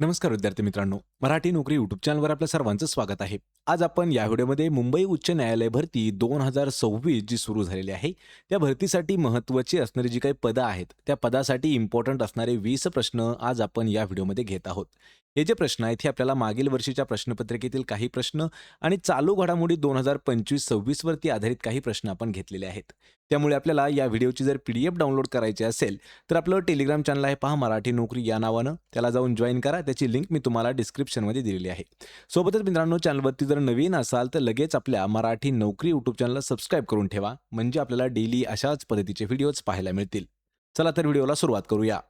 नमस्कार विद्यार्थी मित्रांनो, मराठी नोकरी यूट्यूब चॅनलवर आपल्या सर्वांचं स्वागत आहे. आज आपण या व्हिडिओमध्ये मुंबई उच्च न्यायालय भरती 2026 जी सुरू झालेली आहे, त्या भरतीसाठी महत्त्वाची असणारी जी काही पदं आहेत, त्या पदासाठी इम्पॉर्टंट असणारे 20 प्रश्न आज आपण या व्हिडिओमध्ये घेत आहोत. हे जे प्रश्न आहेत, हे आपल्याला मागील वर्षीच्या प्रश्नपत्रिकेतील काही प्रश्न आणि चालू घडामोडी 2025-26 वरती आधारित काही प्रश्न आपण घेतलेले आहेत. त्यामुळे आपल्याला या व्हिडिओची जर PDF डाउनलोड करायची असेल, तर आपलं टेलिग्राम चॅनल आहे पहा मराठी नोकरी या नावानं. त्याला जाऊन जॉइन करा. त्याची लिंक मी तुम्हाला डिस्क्रिप्शनमध्ये दिलेली आहे. सोबतच मित्रांनो चॅनलवरती जर नवीन असाल तर लगेच आपल्या मराठी नोकरी यूट्यूब चॅनलला सबस्क्राईब करून ठेवा. म्हणजे आपल्याला डेली अशाच पद्धतीचे व्हिडिओज पाहायला मिळतील. चला तर व्हिडिओला सुरुवात करूया.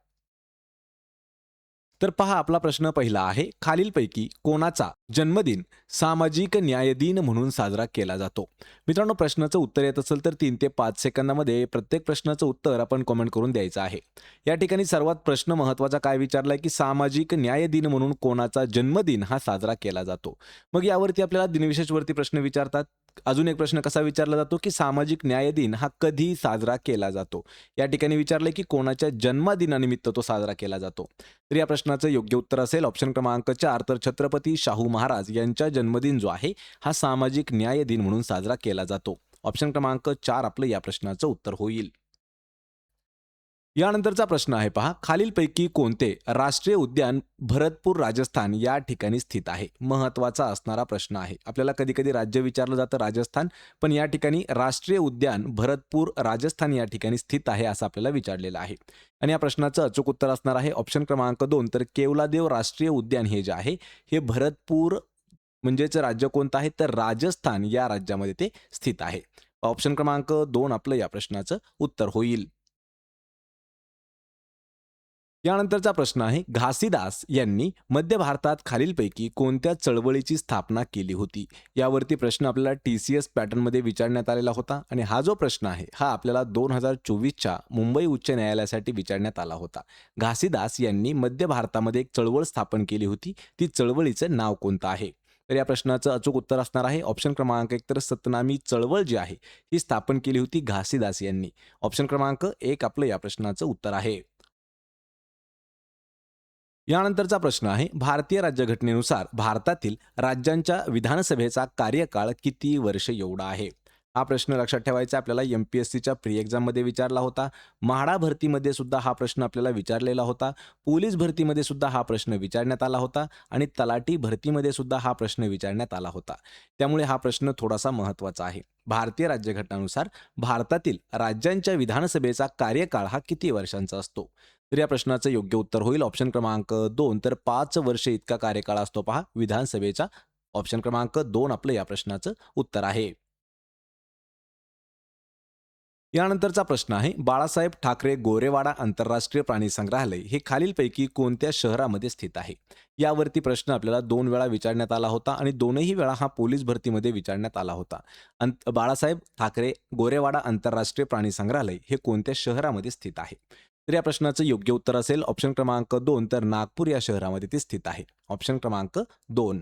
तर पहा आपला प्रश्न पहिला आहे, खालीलपैकी कोणाचा जन्मदिन सामाजिक न्याय दिन म्हणून साजरा केला जातो? मित्रांनो प्रश्नाचं उत्तर येत असेल तर 3 ते 5 सेकंदामध्ये प्रत्येक प्रश्नाचं उत्तर आपण कमेंट करून द्यायचं आहे. या ठिकाणी सर्वात प्रश्न महत्त्वाचा काय विचारलाय की सामाजिक न्याय दिन म्हणून कोणाचा जन्मदिन हा साजरा केला जातो? मग यावरती आपल्याला दिनविशेषवरती प्रश्न विचारतात. अजून एक प्रश्न कसा विचारला जातो की सामाजिक न्याय दिन हा कधी साजरा केला जातो? या ठिकाणी विचारलंय की कोणाच्या जन्मदिनानिमित्त तो साजरा केला जातो? तर या प्रश्नाचं योग्य उत्तर असेल ऑप्शन क्रमांक 4 तर छत्रपती शाहू महाराज यांचा जन्मदिन जो आहे हा सामाजिक न्याय दिन म्हणून साजरा केला जातो. ऑप्शन क्रमांक 4 आपलं या प्रश्नाचं उत्तर होईल. यानंतरचा प्रश्न आहे पहा, खालीलपैकी कोणते राष्ट्रीय उद्यान भरतपूर राजस्थान या ठिकाणी स्थित आहे? महत्वाचा असणारा प्रश्न आहे. आपल्याला कधी कधी राज्य विचारलं जातं राजस्थान, पण या ठिकाणी राष्ट्रीय उद्यान भरतपूर राजस्थान या ठिकाणी स्थित आहे असं आपल्याला विचारलेलं आहे. आणि या प्रश्नाचं अचूक उत्तर असणार आहे ऑप्शन क्रमांक 2 तर केवलादेव राष्ट्रीय उद्यान हे जे आहे हे भरतपूर म्हणजेच राज्य कोणतं आहे तर राजस्थान या राज्यामध्ये ते स्थित आहे. ऑप्शन क्रमांक 2 आपलं या प्रश्नाचं उत्तर होईल. यानंतरचा प्रश्न आहे, घासीदास यांनी मध्य भारतात खालीलपैकी कोणत्या चळवळीची स्थापना केली होती? यावरती प्रश्न आपल्याला TCS पॅटर्नमध्ये विचारण्यात आलेला होता आणि हा जो प्रश्न आहे हा आपल्याला 2024च्या मुंबई उच्च न्यायालयासाठी विचारण्यात आला होता. घासीदास यांनी मध्य भारतामध्ये एक चळवळ स्थापन केली होती. ती चळवळीचं नाव कोणतं आहे? तर या प्रश्नाचं अचूक उत्तर असणार आहे ऑप्शन क्रमांक 1 तर सतनामी चळवळ जी आहे ही स्थापन केली होती घासीदास यांनी. ऑप्शन क्रमांक 1 आपलं या प्रश्नाचं उत्तर आहे. यानंतरचा प्रश्न आहे, भारतीय राज्यघटनेनुसार भारतातील राज्यांच्या विधानसभेचा कार्यकाळ किती वर्ष एवढा आहे? हा प्रश्न लक्षात ठेवायचा आपल्याला MPSCच्या प्री एक्झाममध्ये विचारला होता. म्हाडा भरतीमध्ये सुद्धा हा प्रश्न आपल्याला विचारलेला होता. पोलीस भरतीमध्ये सुद्धा हा प्रश्न विचारण्यात आला होता आणि तलाठी भरतीमध्ये सुद्धा हा प्रश्न विचारण्यात आला होता. त्यामुळे हा प्रश्न थोडासा महत्त्वाचा आहे. भारतीय राज्यघटनेनुसार भारतातील राज्यांच्या विधानसभेचा कार्यकाळ हा किती वर्षांचा असतो? तर या प्रश्नाचं योग्य उत्तर होईल ऑप्शन क्रमांक 2 तर 5 वर्ष इतका कार्यकाळ असतो पहा विधानसभेचा. ऑप्शन क्रमांक 2 आपलं या प्रश्नाचं उत्तर आहे. यानंतरचा प्रश्न आहे, बाळासाहेब ठाकरे गोरेवाडा आंतरराष्ट्रीय प्राणी संग्रहालय हे खालीलपैकी कोणत्या शहरामध्ये स्थित आहे? यावरती प्रश्न आपल्याला 2 वेळा विचारण्यात आला होता आणि दोनही वेळा हा पोलीस भरतीमध्ये विचारण्यात आला होता. बाळासाहेब ठाकरे गोरेवाडा आंतरराष्ट्रीय प्राणी संग्रहालय हे कोणत्या शहरामध्ये स्थित आहे? तर या प्रश्नाचं योग्य उत्तर असेल ऑप्शन क्रमांक 2 तर नागपूर या शहरामध्ये ते स्थित आहे. ऑप्शन क्रमांक 2.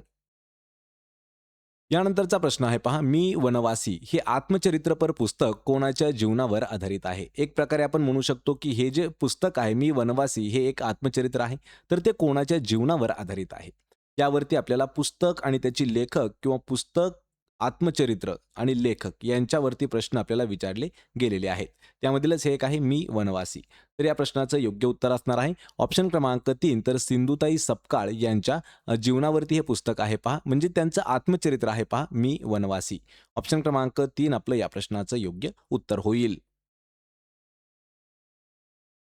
यानंतरचा प्रश्न आहे पहा, मी वनवासी हे आत्मचरित्रपर पुस्तक कोणाच्या जीवनावर आधारित आहे? एक प्रकारे आपण म्हणू शकतो की हे जे पुस्तक आहे मी वनवासी हे एक आत्मचरित्र आहे, तर ते कोणाच्या जीवनावर आधारित आहे? यावरती आपल्याला पुस्तक आणि त्याची लेखक किंवा पुस्तक, आत्मचरित्र आणि लेखक यांच्यावरती प्रश्न आपल्याला विचारले गेलेले आहेत. त्यामधीलच हे एक आहे मी वनवासी. तर या प्रश्नाचं योग्य उत्तर असणार आहे ऑप्शन क्रमांक 3 तर सिंधुताई सपकाळ यांच्या जीवनावरती हे पुस्तक आहे पहा, म्हणजे त्यांचं आत्मचरित्र आहे पहा मी वनवासी. ऑप्शन क्रमांक 3 आपलं या प्रश्नाचं योग्य उत्तर होईल.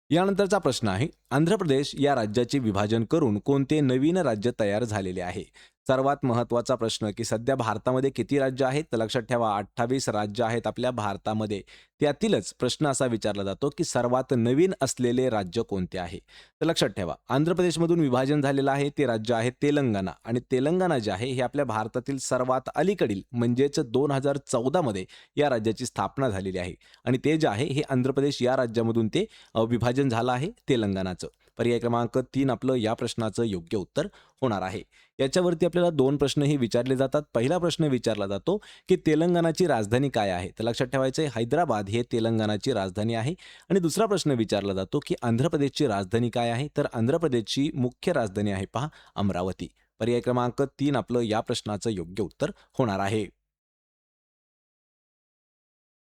यानंतरचा प्रश्न आहे, आंध्र प्रदेश या राज्याचे विभाजन करून कोणते नवीन राज्य तयार झालेले आहे? सर्वात महत्त्वाचा प्रश्न की सध्या भारतामध्ये किती राज्य आहेत? तर लक्षात ठेवा 28 राज्य आहेत आपल्या भारतामध्ये. त्यातीलच प्रश्न असा विचारला जातो की सर्वात नवीन असलेले राज्य कोणते आहे? तर लक्षात ठेवा आंध्र प्रदेशमधून विभाजन झालेलं आहे ते राज्य आहे तेलंगणा आणि तेलंगणा जे आहे हे आपल्या भारतातील सर्वात अलीकडील म्हणजेच 2014 मध्ये या राज्याची स्थापना झालेली आहे आणि ते जे आहे हे आंध्र प्रदेश या राज्यामधून ते विभाजन झालं आहे तेलंगणाचं. पर्याय क्रमांक 3 आपलं या प्रश्नाचं योग्य उत्तर होणार आहे. याच्यावरती आपल्याला 2 प्रश्नही विचारले जातात. पहिला प्रश्न विचारला जातो, की तेलंगणाची राजधानी काय आहे? तर लक्षात ठेवायचं आहे हैदराबाद हे तेलंगणाची राजधानी आहे. आणि दुसरा प्रश्न विचारला जातो, की आंध्र प्रदेशची राजधानी काय आहे? तर आंध्र प्रदेशची मुख्य राजधानी आहे पहा अमरावती. पर्याय क्रमांक 3 आपलं या प्रश्नाचं योग्य उत्तर होणार आहे.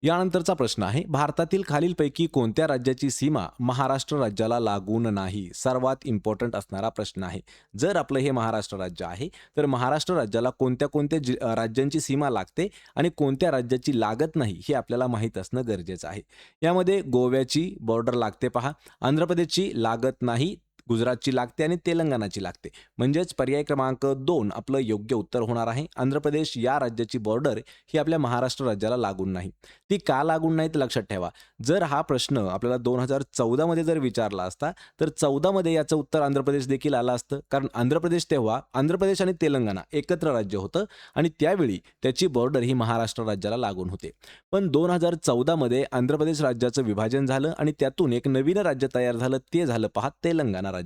यानंतरचा प्रश्न आहे, भारतातील खालीलपैकी कोणत्या राज्याची सीमा महाराष्ट्र राज्याला लागून नाही? सर्वात इम्पॉर्टंट असणारा प्रश्न आहे. जर आपलं हे महाराष्ट्र राज्य आहे, तर महाराष्ट्र राज्याला कोणत्या-कोणत्या राज्यांची सीमा लागते आणि कोणत्या राज्याची लागत नाही, हे आपल्याला माहीत असणं गरजेचं आहे. यामध्ये गोव्याची बॉर्डर लागते पहा, आंध्र प्रदेशची लागत नाही, गुजरातची लागते आणि तेलंगणाची लागते. म्हणजेच पर्याय क्रमांक 2 आपलं योग्य उत्तर होणार आहे. आंध्र प्रदेश या राज्याची बॉर्डर ही आपल्या महाराष्ट्र राज्याला लागून नाही. ती का लागून नाही तर लक्षात ठेवा. जर हा प्रश्न आपल्याला 2014 मध्ये जर विचारला असता, तर 14 मध्ये याचं उत्तर आंध्र प्रदेश देखील आलं असतं. कारण आंध्र प्रदेश तेव्हा आंध्र प्रदेश आणि तेलंगणा एकत्र राज्य होतं आणि त्यावेळी त्याची बॉर्डर ही महाराष्ट्र राज्याला लागून होते. पण 2014 मध्ये आंध्र प्रदेश राज्याचं विभाजन झालं आणि त्यातून एक नवीन राज्य तयार झालं. ते झालं पहा तेलंगणा राज्य.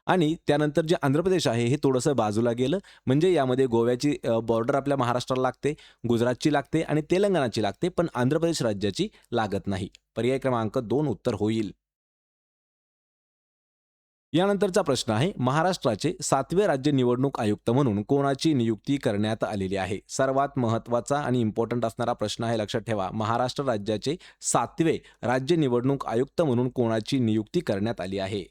आणि त्यानंतर जे आंध्र प्रदेश आहे हे थोडंसं बाजूला गेलं. म्हणजे यामध्ये गोव्याची बॉर्डर आपल्या महाराष्ट्राला लागते, गुजरातची लागते आणि तेलंगणाची लागते, पण आंध्र प्रदेश राज्याची लागत नाही. पर्याय क्रमांक 2 उत्तर होईल. यानंतरचा प्रश्न आहे, महाराष्ट्राचे 7वे राज्य निवडणूक आयुक्त म्हणून कोणाची नियुक्ती करण्यात आलेली आहे? सर्वात महत्त्वाचा आणि इम्पॉर्टंट असणारा प्रश्न आहे, लक्षात ठेवा. महाराष्ट्र राज्याचे 7वे राज्य निवडणूक आयुक्त म्हणून कोणाची नियुक्ती करण्यात आली आहे?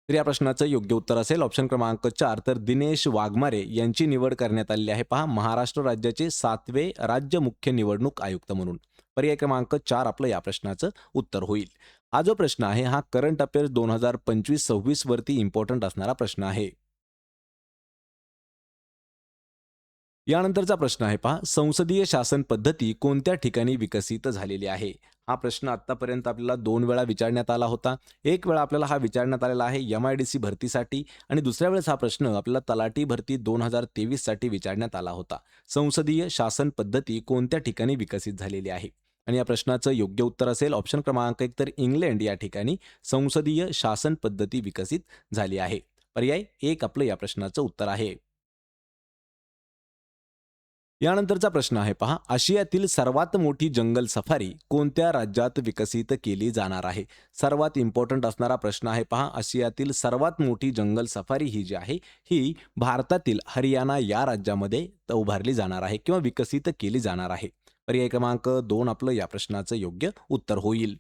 तर या प्रश्नाचं योग्य उत्तर असेल ऑप्शन क्रमांक 4 तर दिनेश वाघमारे यांची निवड करण्यात आलेली आहे पहा महाराष्ट्र राज्याचे 7वे राज्य मुख्य निवडणूक आयुक्त म्हणून. पर्याय क्रमांक 4 आपलं या प्रश्नाचं उत्तर होईल. हा जो प्रश्न आहे हा करंट अफेअर्स 2025-26 वरती इम्पॉर्टंट असणारा प्रश्न आहे. यानंतरचा प्रश्न आहे पहा संसदीय शासन पद्धती कोणत्या ठिकाणी विकसित झालेली आहे? हा प्रश्न आतापर्यंत आपल्याला 2 वेळा विचारण्यात आला होता. एक वेळा आपल्याला हा विचारण्यात आलेला आहे MIDC भरतीसाठी आणि दुसऱ्या वेळेस हा प्रश्न आपल्याला तलाठी भरती 2023 साठी विचारण्यात आला होता. संसदीय शासन पद्धती कोणत्या ठिकाणी विकसित झालेली आहे? आणि या प्रश्नाचं योग्य उत्तर असेल ऑप्शन क्रमांक 1 तर इंग्लंड या ठिकाणी संसदीय शासन पद्धती विकसित झाली आहे. पर्याय 1 आपलं या प्रश्नाचं उत्तर आहे. यानंतरचा प्रश्न आहे पहा आशियातील सर्वात मोठी जंगल सफारी कोणत्या राज्यात विकसित केली जाणार आहे? सर्वात इम्पॉर्टंट असणारा प्रश्न आहे पहा आशियातील सर्वात मोठी जंगल सफारी ही जी आहे ही भारतातील हरियाणा या राज्यामध्ये उभारली जाणार आहे किंवा विकसित केली जाणार आहे. पर्याय क्रमांक 2 आपलं या प्रश्नाचं योग्य उत्तर होईल.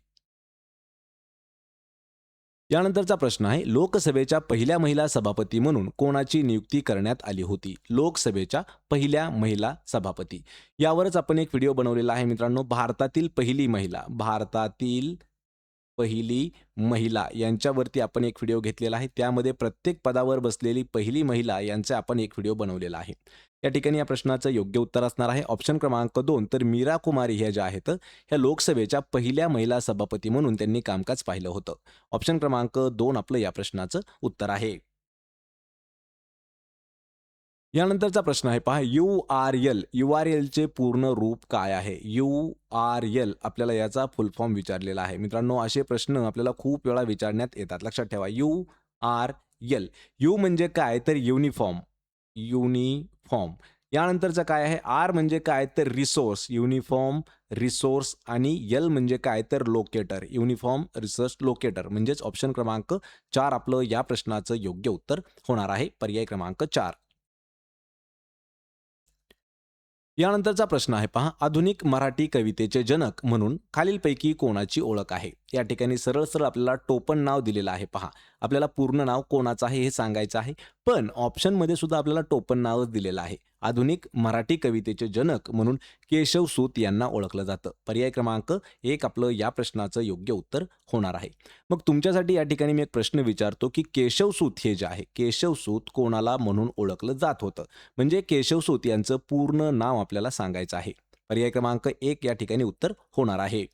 यानंतरचा प्रश्न आहे लोकसभेच्या पहिल्या महिला सभापती म्हणून कोणाची नियुक्ती करण्यात आली होती? लोकसभेच्या पहिल्या महिला सभापती यावरच आपण एक व्हिडिओ बनवलेला आहे मित्रांनो. भारतातील पहिली महिला यांच्यावरती आपण एक व्हिडिओ घेतलेला आहे. त्यामध्ये प्रत्येक पदावर बसलेली पहिली महिला यांचा आपण एक व्हिडिओ बनवलेला आहे. या ठिकाणी या प्रश्नाचं योग्य उत्तर असणार आहे ऑप्शन क्रमांक 2 तर मीरा कुमारी ह्या ज्या आहेत ह्या लोकसभेच्या पहिल्या महिला सभापती म्हणून त्यांनी कामकाज पाहिलं होतं. ऑप्शन क्रमांक 2 आपलं या प्रश्नाचं उत्तर आहे. यानंतरचा प्रश्न आहे पहा URLचे पूर्ण रूप काय आहे? URL आपल्याला याचा फुल फॉर्म विचारलेला आहे. मित्रांनो असे प्रश्न आपल्याला खूप वेळा विचारण्यात येतात. लक्षात ठेवा URL. यू म्हणजे काय तर युनिफॉर्म. यानंतरचं काय आहे आर म्हणजे काय तर रिसोर्स युनिफॉर्म रिसोर्स आणि एल म्हणजे काय तर लोकेटर युनिफॉर्म रिसर्च लोकेटर म्हणजेच ऑप्शन क्रमांक 4 आपलं या प्रश्नाचं योग्य उत्तर होणार आहे. पर्याय क्रमांक 4. यानंतरचा प्रश्न आहे पहा आधुनिक मराठी कवितेचे जनक म्हणून खालीलपैकी कोणाची ओळख आहे? या ठिकाणी सरळ सरळ आपल्याला टोपण नाव दिलेलं आहे पहा. आपल्याला पूर्ण नाव कोणाचं आहे हे सांगायचं आहे. पण ऑप्शनमध्ये सुद्धा आपल्याला टोपण नावच दिलेलं आहे. आधुनिक मराठी कवितेचे जनक म्हणून केशवसूत यांना ओळखलं जातं. पर्याय क्रमांक 1 आपलं या प्रश्नाचं योग्य उत्तर होणार आहे. मग तुमच्यासाठी या ठिकाणी मी एक प्रश्न विचारतो की केशवसूत हे जे आहे केशवसूत कोणाला म्हणून ओळखलं जात होतं? म्हणजे केशवसूत यांचं पूर्ण नाव आपल्याला सांगायचं आहे. पर्याय क्रमांक 1 या ठिकाणी उत्तर होणार आहे.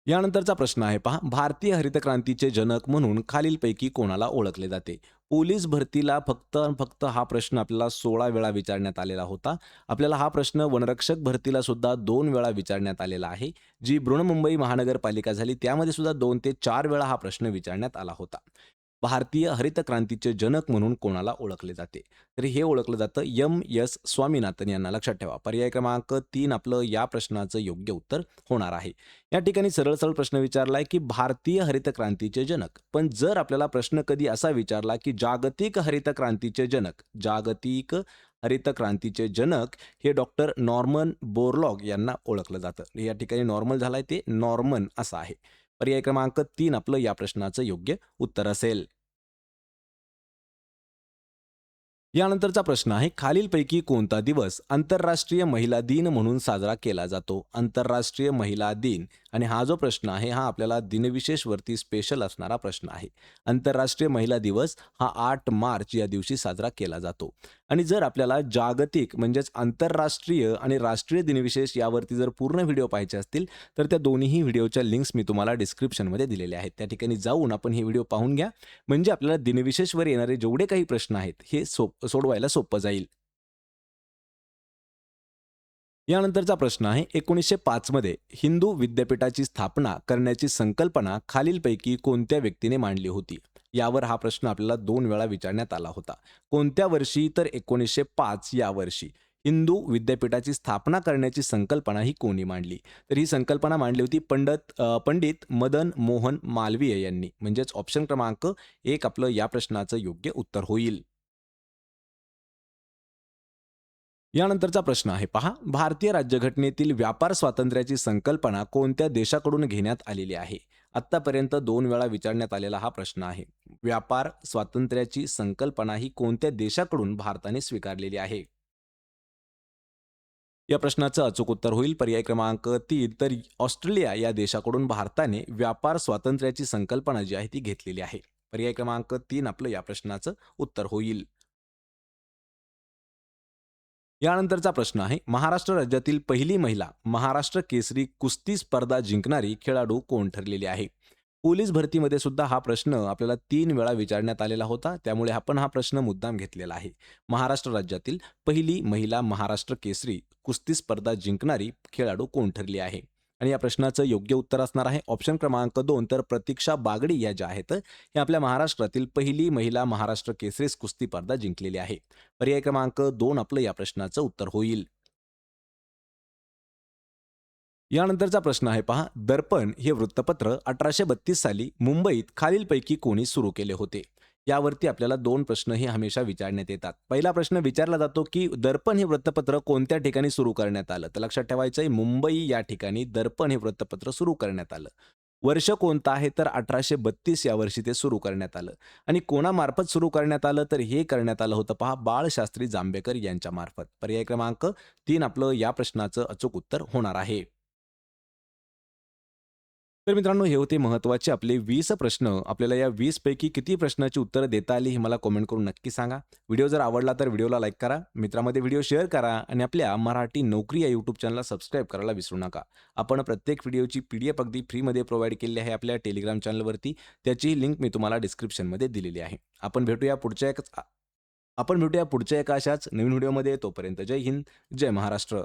यानंतरचा प्रश्न आहे पहा भारतीय हरित क्रांतीचे जनक म्हणून खालीलपैकी कोणाला ओळखले जाते? पोलीस भरतीला फक्त हा प्रश्न आपल्याला 16 वेळा विचारण्यात आलेला होता. आपल्याला हा प्रश्न वनरक्षक भरतीला सुद्धा 2 वेळा विचारण्यात आलेला आहे. जी बृहन्मुंबई महानगरपालिका झाली त्यामध्ये सुद्धा 2 ते 4 वेळा हा प्रश्न विचारण्यात आला होता. भारतीय हरित क्रांतीचे जनक म्हणून कोणाला ओळखले जाते? तर हे ओळखलं जातं एम.एस. स्वामीनाथन यांना. लक्षात ठेवा. पर्याय क्रमांक 3 आपलं या प्रश्नाचं योग्य उत्तर होणार आहे. या ठिकाणी सरळ प्रश्न विचारलाय की भारतीय हरित क्रांतीचे जनक. पण जर आपल्याला प्रश्न कधी असा विचारला की जागतिक हरित क्रांतीचे जनक, जागतिक हरित क्रांतीचे जनक हे डॉक्टर नॉर्मन बोरलॉग यांना ओळखलं जातं. या ठिकाणी नॉर्मल झालाय ते नॉर्मन असं आहे. पर्याय क्रमांक 3 आपलं या प्रश्नाचं योग्य उत्तर असेल. यानंतरचा प्रश्न आहे खालीलपैकी कोणता दिवस आंतरराष्ट्रीय महिला दिन म्हणून साजरा केला जातो? आंतरराष्ट्रीय महिला दिन. आणि हा जो प्रश्न आहे हा आपल्याला दिनविशेष वरती स्पेशल असणारा प्रश्न आहे. आंतरराष्ट्रीय महिला दिवस हा 8 मार्च या दिवशी साजरा केला जातो. आणि जर आपल्याला जागतिक म्हणजेच आंतरराष्ट्रीय आणि राष्ट्रीय दिनविशेष यावरती जर पूर्ण व्हिडिओ पाहायचे असतील तर त्या दोन्ही व्हिडिओच्या लिंक्स मी तुम्हाला डिस्क्रिप्शनमध्ये दिलेल्या आहेत. त्या ठिकाणी जाऊन आपण हे व्हिडिओ पाहून घ्या. म्हणजे आपल्याला दिनविशेषवर येणारे जेवढे काही प्रश्न आहेत हे सोडवायला सोपं जाईल. यानंतरचा प्रश्न आहे 1905 मध्ये हिंदू विद्यापीठाची स्थापना करण्याची संकल्पना खालीलपैकी कोणत्या व्यक्तीने मांडली होती? यावर हा प्रश्न आपल्याला 2 वेळा विचारण्यात आला होता. कोणत्या वर्षी? तर 1905 या वर्षी. हिंदू विद्यापीठाची स्थापना करण्याची संकल्पना ही कोणी मांडली? तर ही संकल्पना मांडली होती पंडित मदन मोहन मालवीय यांनी. म्हणजेच ऑप्शन क्रमांक 1 आपलं या प्रश्नाचं योग्य उत्तर होईल. यानंतरचा प्रश्न आहे पहा, भारतीय राज्यघटनेतील व्यापार स्वातंत्र्याची संकल्पना कोणत्या देशाकडून घेण्यात आलेली आहे? आत्तापर्यंत 2 वेळा विचारण्यात आलेला हा प्रश्न आहे. व्यापार स्वातंत्र्याची संकल्पना ही कोणत्या देशाकडून भारताने स्वीकारलेली आहे? या प्रश्नाचं अचूक उत्तर होईल पर्याय क्रमांक 3 तर ऑस्ट्रेलिया या देशाकडून भारताने व्यापार स्वातंत्र्याची संकल्पना जी आहे ती घेतलेली आहे. पर्याय क्रमांक 3 आपलं या प्रश्नाचं उत्तर होईल. यानंतरचा प्रश्न आहे महाराष्ट्र राज्यातील पहिली महिला महाराष्ट्र केसरी कुस्ती स्पर्धा जिंकणारी खेळाडू कोण ठरलेली आहे? पोलीस भरतीमध्ये सुद्धा हा प्रश्न आपल्याला 3 वेळा विचारण्यात आलेला होता. त्यामुळे आपण हा प्रश्न मुद्दाम घेतलेला आहे. महाराष्ट्र राज्यातील पहिली महिला महाराष्ट्र केसरी कुस्ती स्पर्धा जिंकणारी खेळाडू कोण ठरली आहे? आणि या प्रश्नाचं योग्य उत्तर असणार आहे ऑप्शन क्रमांक 2 तर प्रतीक्षा बागडी या ज्या आहेत हे आपल्या महाराष्ट्रातील पहिली महिला महाराष्ट्र केसरी कुस्ती स्पर्धा जिंकलेली आहे. पर्याय क्रमांक 2 आपलं या प्रश्नाचं उत्तर होईल. यानंतरचा प्रश्न आहे पहा, दर्पण हे वृत्तपत्र 1832 साली मुंबईत खालीलपैकी कोणी सुरू केले होते? यावरती आपल्याला 2 प्रश्न हे हमेशा विचारण्यात येतात. पहिला प्रश्न विचारला जातो की दर्पण हे वृत्तपत्र कोणत्या ठिकाणी सुरू करण्यात आलं? तर लक्षात ठेवायचं आहे मुंबई या ठिकाणी दर्पण हे वृत्तपत्र सुरू करण्यात आलं. वर्ष कोणतं आहे? तर 1832 या वर्षी ते सुरू करण्यात आलं. आणि कोणामार्फत सुरू करण्यात आलं? तर हे करण्यात आलं होतं पहा बाळशास्त्री जांभेकर यांच्या मार्फत. पर्याय क्रमांक 3 आपलं या प्रश्नाचं अचूक उत्तर होणार आहे. तर मित्रांनो हे होते महत्त्वाचे आपले 20 प्रश्न. आपल्याला या 20 पैकी किती प्रश्नाची उत्तरं देता आली हे मला कमेंट करून नक्की सांगा. व्हिडिओ जर आवडला तर व्हिडिओला लाईक करा, मित्रांमध्ये व्हिडिओ शेअर करा आणि आपल्या मराठी नोकरी या यूट्यूब चॅनलला सबस्क्राईब करायला विसरू नका. आपण प्रत्येक व्हिडिओची PDF अगदी फ्रीमध्ये प्रोव्हाईड केलेली आहे आपल्या टेलिग्राम चॅनलवरती. त्याची लिंक मी तुम्हाला डिस्क्रिप्शनमध्ये दिलेली आहे. आपण भेटूया पुढच्या एका अशाच नवीन व्हिडिओमध्ये. तोपर्यंत जय हिंद, जय महाराष्ट्र.